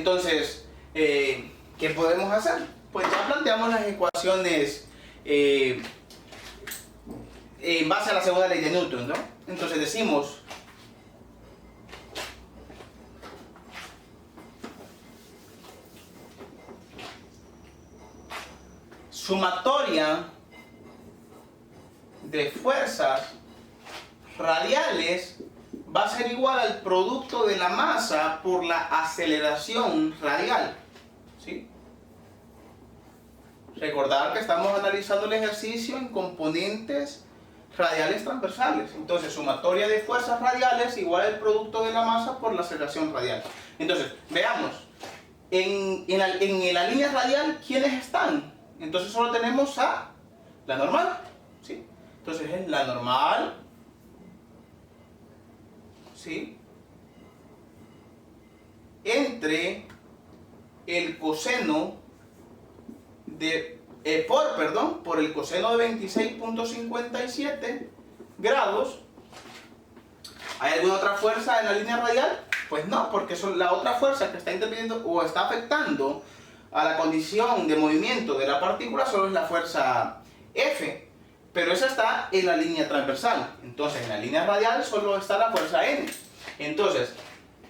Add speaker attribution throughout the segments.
Speaker 1: Entonces, ¿qué podemos hacer? Pues ya planteamos las ecuaciones en base a la segunda ley de Newton, ¿no? Entonces decimos sumatoria de fuerzas radiales va a ser igual al producto de la masa por la aceleración radial, ¿sí? Recordar que estamos analizando el ejercicio en componentes radiales transversales. Entonces, sumatoria de fuerzas radiales igual al producto de la masa por la aceleración radial. Entonces, veamos, en la línea radial, ¿quiénes están? Entonces solo tenemos a la normal, ¿sí? Entonces es la normal, ¿sí? Entre el coseno de, por el coseno de 26.57 grados. ¿Hay alguna otra fuerza en la línea radial? Pues no, porque la otra fuerza que está interviniendo o está afectando a la condición de movimiento de la partícula solo es la fuerza F, pero esa está en la línea transversal. Entonces en la línea radial solo está la fuerza N. Entonces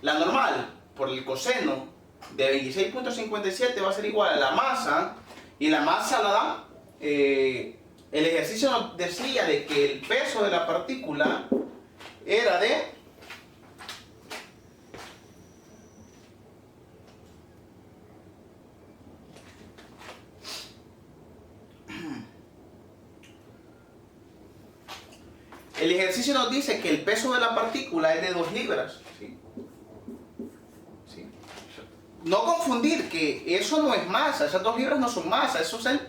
Speaker 1: la normal por el coseno de 26.57 va a ser igual a la masa, y la masa la da, el ejercicio nos decía de que el peso de la partícula era de el ejercicio nos dice que el peso de la partícula es de 2 libras, ¿sí? ¿Sí? No confundir que eso no es masa, esas 2 libras no son masa, eso es el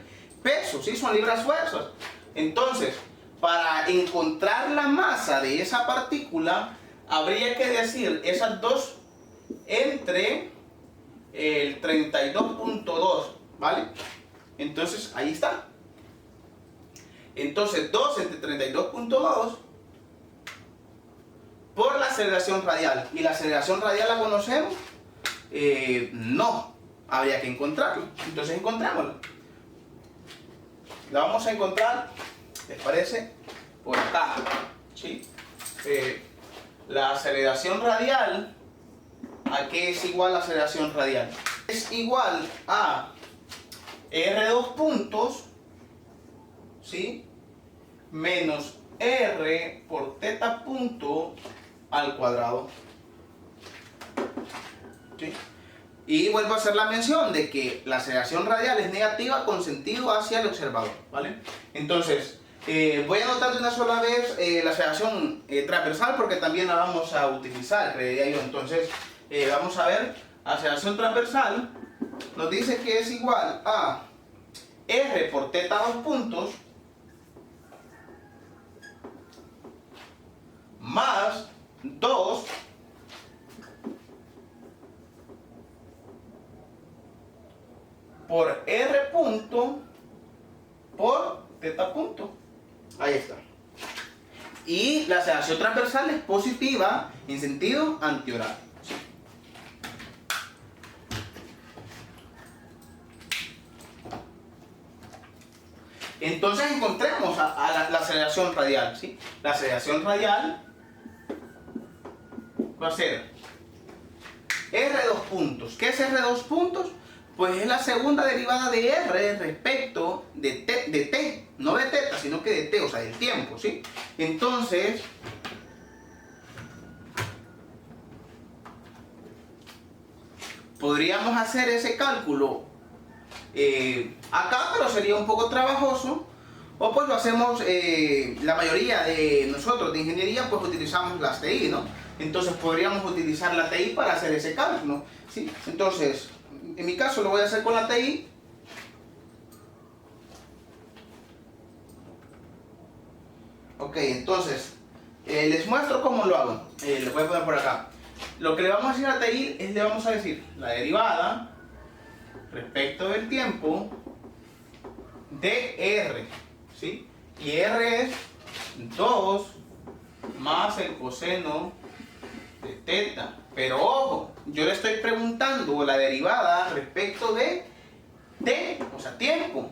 Speaker 1: peso, ¿sí? Son libras fuerzas. Entonces, para encontrar la masa de esa partícula, habría que decir esas 2 entre el 32.2, ¿vale? Entonces, ahí está. Entonces 2 entre 32.2 por la aceleración radial. ¿Y la aceleración radial la conocemos? No, habría que encontrarla. Entonces encontrémosla. La vamos a encontrar, ¿les parece? Por acá, ¿sí? La aceleración radial, ¿a qué es igual la aceleración radial? Es igual a R2 puntos, ¿sí? Menos R por teta punto al cuadrado, ¿sí? Y vuelvo a hacer la mención de que la aceleración radial es negativa con sentido hacia el observador, ¿vale? Entonces, voy a anotar de una sola vez la aceleración transversal porque también la vamos a utilizar, creería yo. Entonces, vamos a ver, aceleración transversal nos dice que es igual a R por teta 2 puntos más 2 por R punto por teta punto. Ahí está. Y la aceleración transversal es positiva en sentido antihorario. Entonces encontremos a la aceleración radial, ¿sí? La aceleración radial va a ser R2 puntos. ¿Qué es R2 puntos? Pues es la segunda derivada de R respecto de T, no de teta, sino que de T, o sea, del tiempo, ¿sí? Entonces, podríamos hacer ese cálculo acá, pero sería un poco trabajoso. O pues lo hacemos, la mayoría de nosotros de ingeniería pues utilizamos las TI, ¿no? Entonces podríamos utilizar la TI para hacer ese cálculo, ¿sí? Entonces, en mi caso lo voy a hacer con la TI. Ok, entonces, les muestro cómo lo hago. Lo voy a poner por acá. Lo que le vamos a decir a TI es, le vamos a decir la derivada respecto del tiempo de R, ¿sí? Y R es 2 más el coseno de teta. Pero ojo, yo le estoy preguntando la derivada respecto de t, o sea, tiempo.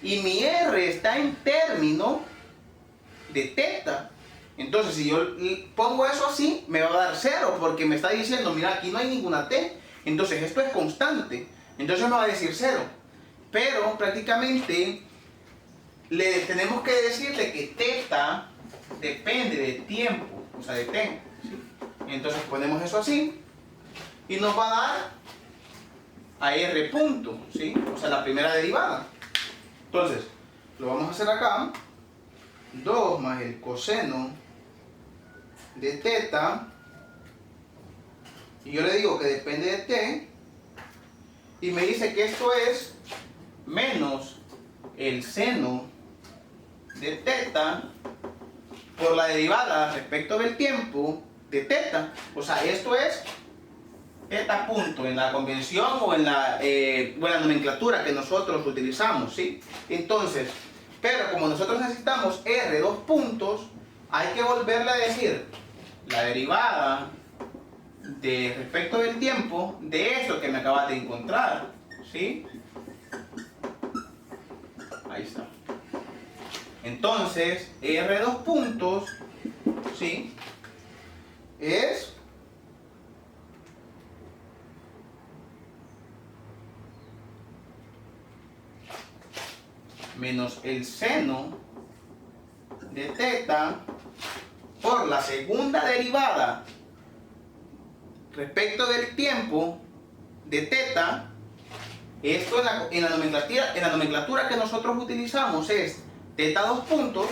Speaker 1: Y mi r está en término de teta. Entonces, si yo pongo eso así, me va a dar 0, porque me está diciendo, mira, aquí no hay ninguna t. Entonces, esto es constante. Entonces me va a decir 0. Pero prácticamente le tenemos que decirle que teta depende de tiempo, o sea, de t, ¿sí? Entonces ponemos eso así y nos va a dar a r punto, ¿sí? O sea, la primera derivada. Entonces, lo vamos a hacer acá. 2 más el coseno de teta, y yo le digo que depende de t, y me dice que esto es menos el seno de teta por la derivada respecto del tiempo de teta. O sea, esto es teta punto en la convención o en la nomenclatura que nosotros utilizamos, ¿sí? Entonces, pero como nosotros necesitamos r dos puntos, hay que volverle a decir la derivada de respecto del tiempo de esto que me acabas de encontrar, ¿sí? Ahí está. Entonces, r dos puntos, ¿sí? Es menos el seno de teta por la segunda derivada respecto del tiempo de teta. Esto en la nomenclatura que nosotros utilizamos es teta dos puntos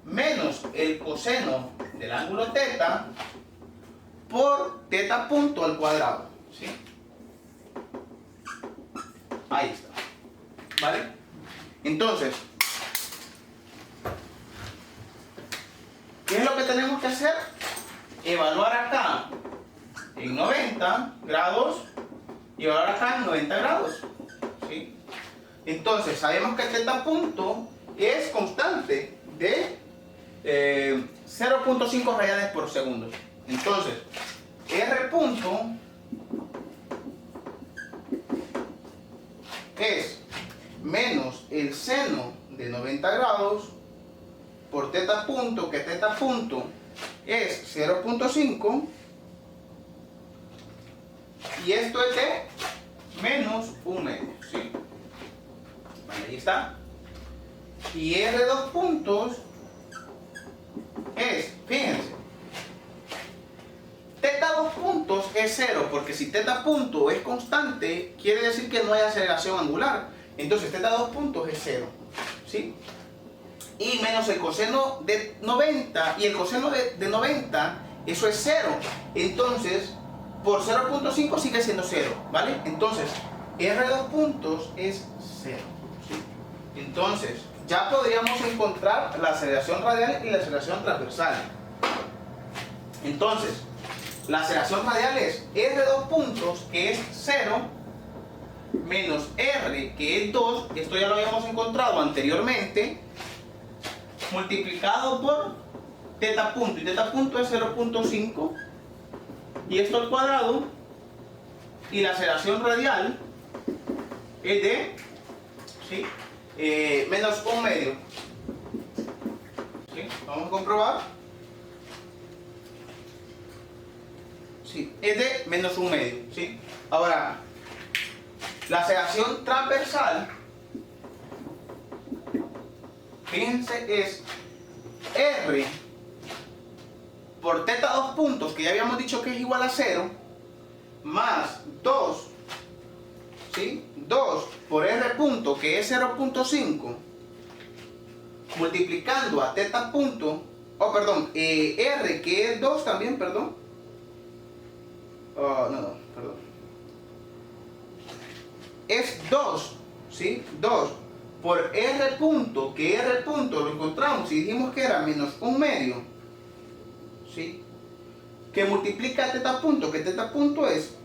Speaker 1: menos el coseno del ángulo teta por teta punto al cuadrado, ¿sí? Ahí está, ¿vale? Entonces, ¿qué es lo que tenemos que hacer? Evaluar acá en 90 grados y evaluar acá en 90 grados, ¿sí? Entonces, sabemos que teta punto es constante de 0.5 radianes por segundo. Entonces, r punto es menos el seno de 90 grados por teta punto, que teta punto es 0.5, y esto es de menos un medio, ¿sí? Vale, ahí está. Y r dos puntos es, fíjense, teta dos puntos es 0, porque si teta punto es constante, quiere decir que no hay aceleración angular. Entonces teta dos puntos es 0, ¿sí? Y menos el coseno de 90, y el coseno de 90, eso es 0. Entonces, por 0.5 sigue siendo 0, ¿vale? Entonces, r dos puntos es 0, ¿sí? Entonces, ya podríamos encontrar la aceleración radial y la aceleración transversal. Entonces, la aceleración radial es r dos puntos, que es 0, menos r, que es 2, esto ya lo habíamos encontrado anteriormente, multiplicado por teta punto, y teta punto es 0.5, y esto al cuadrado, y la aceleración radial es de, ¿sí? Menos un medio, ¿sí? Vamos a comprobar. Sí, es de menos un medio, ¿sí? Ahora, la aceleración transversal, fíjense, es r por teta dos puntos, que ya habíamos dicho que es igual a 0, más 2, ¿sí? 2 por r punto, que es 0.5, multiplicando a teta punto, r, que es 2 también, perdón. Perdón. Es 2, ¿sí? 2 por r punto, que r punto lo encontramos y dijimos que era menos un medio, ¿sí? Que multiplica a teta punto, que teta punto es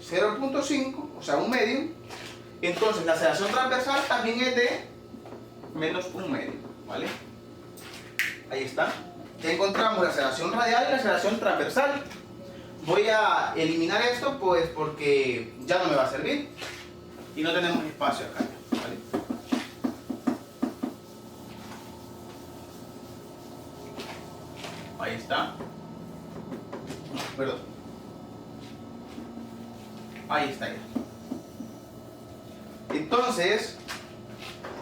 Speaker 1: 0.5, o sea, un medio. Entonces la aceleración transversal también es de menos un medio, ¿vale? Ahí está. Ya encontramos la aceleración radial y la aceleración transversal. Voy a eliminar esto pues porque ya no me va a servir y no tenemos espacio acá, ¿vale? Ahí está. Perdón. Ahí está ya. Entonces,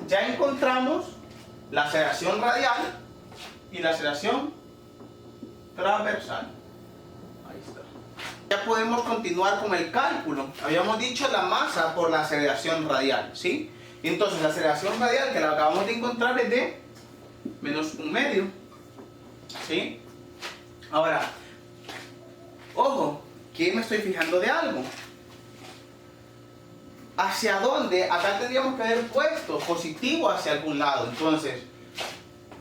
Speaker 1: ya encontramos la aceleración radial y la aceleración transversal. Ahí está. Ya podemos continuar con el cálculo. Habíamos dicho la masa por la aceleración radial, ¿sí? Entonces la aceleración radial que la acabamos de encontrar es de menos 1/2, ¿sí? Ahora, ojo, que me estoy fijando de algo. ¿Hacia dónde? Acá tendríamos que haber puesto positivo hacia algún lado. Entonces,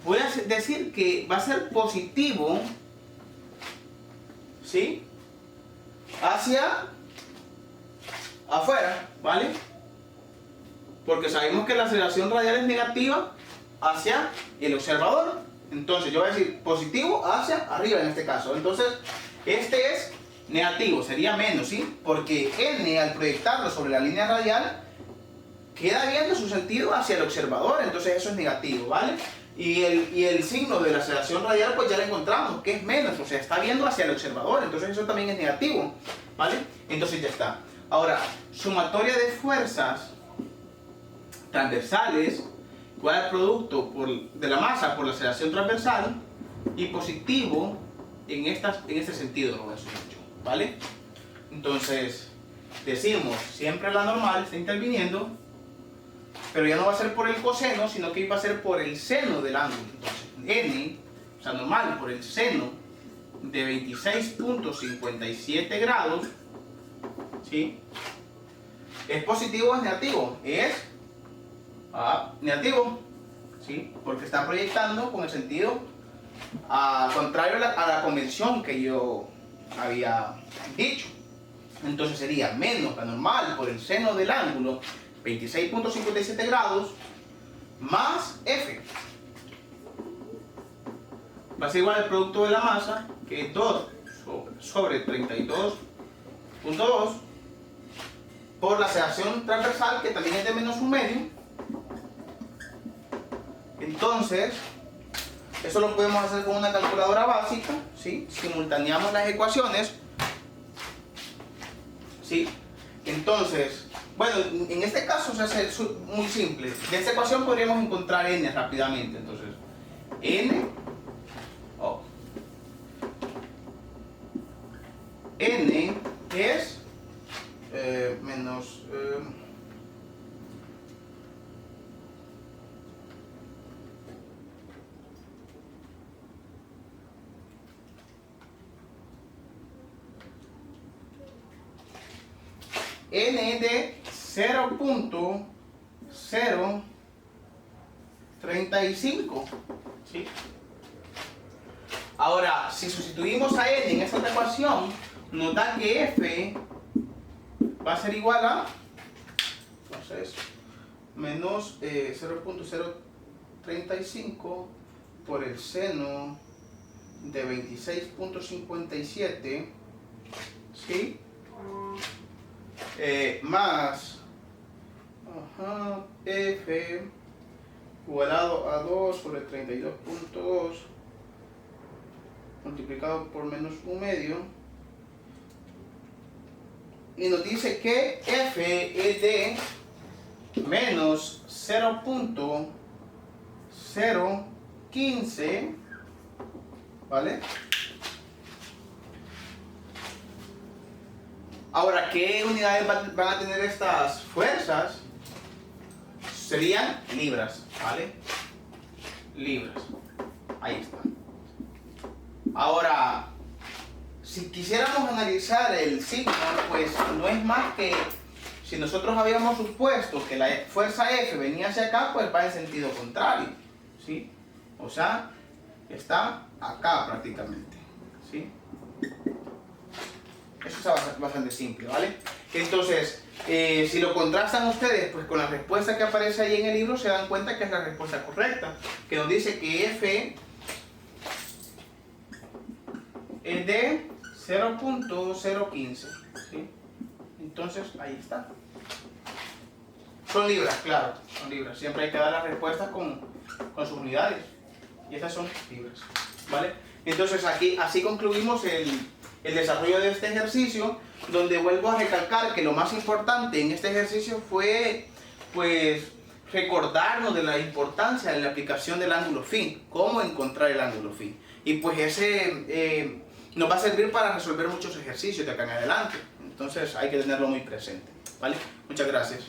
Speaker 1: voy a decir que va a ser positivo, ¿sí? Hacia afuera, ¿vale? Porque sabemos que la aceleración radial es negativa hacia el observador. Entonces yo voy a decir positivo hacia arriba en este caso. Entonces este es negativo, sería menos, ¿sí? Porque n al proyectarlo sobre la línea radial queda viendo su sentido hacia el observador. Entonces eso es negativo, ¿vale? Y el signo de la aceleración radial pues ya lo encontramos, que es menos, o sea, está viendo hacia el observador, entonces eso también es negativo, ¿vale? Entonces ya está. Ahora, sumatoria de fuerzas transversales igual al producto de la masa por la aceleración transversal y positivo en este sentido, lo voy a asumir yo, ¿vale? Entonces, decimos, siempre la normal está interviniendo, pero ya no va a ser por el coseno, sino que va a ser por el seno del ángulo. Entonces, n, o sea, normal, por el seno de 26.57 grados, ¿sí? ¿Es positivo o es negativo? Es negativo, ¿sí? Porque está proyectando con el sentido contrario a la convención que yo había dicho. Entonces sería menos la normal por el seno del ángulo 26.57 grados más F. Va a ser igual al producto de la masa, que es 2 sobre 32.2 por la aceleración transversal, que también es de menos 1/2. Entonces, eso lo podemos hacer con una calculadora básica, ¿sí? Simultaneamos las ecuaciones, ¿sí? Entonces, bueno, en este caso se hace muy simple. De esta ecuación podríamos encontrar n rápidamente. Entonces, n es menos... n es de 0.035, ¿sí? Ahora, si sustituimos a n en esta ecuación, nos da que f va a ser igual a, entonces, menos 0.035 por el seno de 26.57, ¿sí? Más F igualado a 2 sobre 32.2 multiplicado por menos 1/2, y nos dice que F es de menos 0.015, ¿vale? Ahora, ¿qué unidades van a tener estas fuerzas? Serían libras, ¿vale? Libras. Ahí está. Ahora, si quisiéramos analizar el signo, pues no es más que si nosotros habíamos supuesto que la fuerza F venía hacia acá, pues va en sentido contrario, ¿sí? O sea, está acá prácticamente, ¿sí? Eso es bastante simple, ¿vale? Entonces, si lo contrastan ustedes pues con la respuesta que aparece ahí en el libro, se dan cuenta que es la respuesta correcta, que nos dice que F de 0.015. ¿Sí? Entonces, ahí está. Son libras, claro, son libras. Siempre hay que dar las respuestas con sus unidades. Y estas son libras, ¿vale? Entonces, aquí, así concluimos el desarrollo de este ejercicio, donde vuelvo a recalcar que lo más importante en este ejercicio fue, pues, recordarnos de la importancia de la aplicación del ángulo phi, cómo encontrar el ángulo phi. Y pues ese nos va a servir para resolver muchos ejercicios de acá en adelante. Entonces hay que tenerlo muy presente, ¿vale? Muchas gracias.